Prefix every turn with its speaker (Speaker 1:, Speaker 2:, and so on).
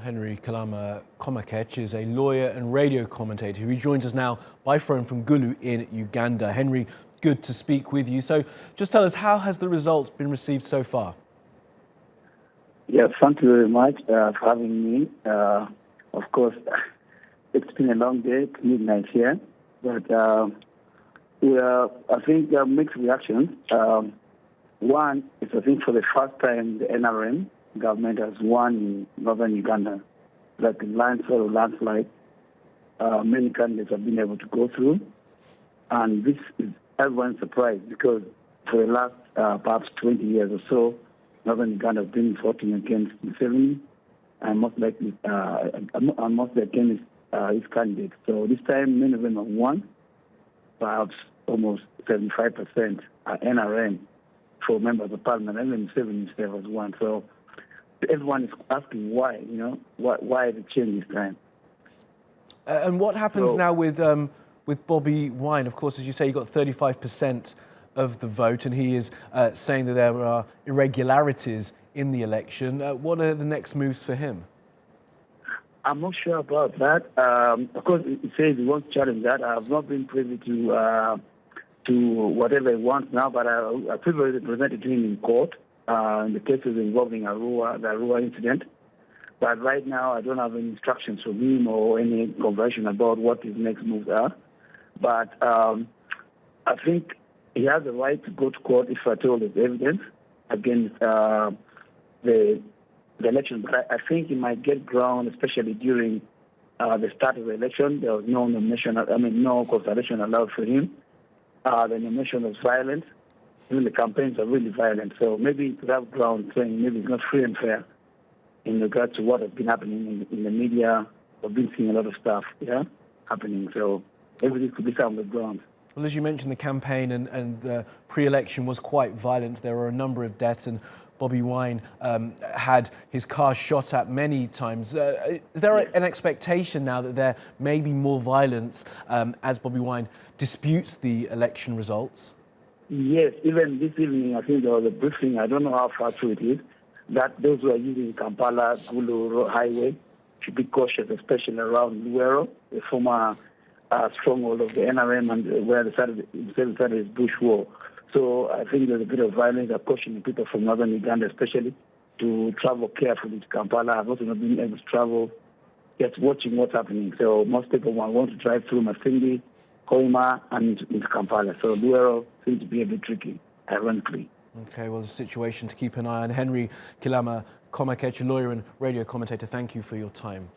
Speaker 1: Henry Kilama Komakech is a lawyer and radio commentator who joins us now by phone from Gulu in Uganda. Henry, good to speak with you. So just tell us, how has the results been received so far?
Speaker 2: Yeah, thank you very much for having me. Of course, it's been a long day, it's midnight here, but I think mixed reactions. One is, I think, for the first time, the NRM government has won in northern Uganda, like a landslide. Many candidates have been able to go through, and this is everyone's surprise because for the last perhaps 20 years or so, northern Uganda has been voting against Museveni and most likely against his candidates. So this time, many of them have won, perhaps almost 75% are NRM for members of parliament, and then Museveni himself has won. So everyone is asking why, why the change this time.
Speaker 1: And what happens now with Bobi Wine? Of course, as you say, he got 35% of the vote, and he is saying that there are irregularities in the election. What are the next moves for him?
Speaker 2: I'm not sure about that. Of course, he says he won't challenge that. I have not been privy to whatever he wants now, but I previously presented to him in court in the cases involving the Arua incident. But right now, I don't have any instructions from him or any conversation about what his next moves are. But I think he has the right to go to court if at all there's evidence against the election. But I think he might get ground, especially during the start of the election. There was no nomination, no consultation allowed for him. The nomination was violent. Even the campaigns are really violent. So maybe he could have ground saying maybe it's not free and fair in regard to what has been happening in the media. We've been seeing a lot of stuff happening. So maybe this could be some of the ground.
Speaker 1: Well, as you mentioned, the campaign and the pre-election was quite violent. There were a number of deaths, and Bobi Wine had his car shot at many times. Is there an expectation now that there may be more violence as Bobi Wine disputes the election results?
Speaker 2: Yes, even this evening, I think there was a briefing, I don't know how far true it is, that those who are using Kampala-Gulu highway should be cautious, especially around Luero, the former stronghold of the NRM and where the started his bush war. So I think there's a bit of violence. I'm cautioning people from northern Uganda especially to travel carefully to Kampala. I've also not been able to travel, just watching what's happening. So most people want to drive through Masindi, Hoima, and into Kampala. So Luero seems to be a bit tricky, ironically.
Speaker 1: Okay, well, the situation to keep an eye on. Henry Kilama Komakech, a lawyer and radio commentator, thank you for your time.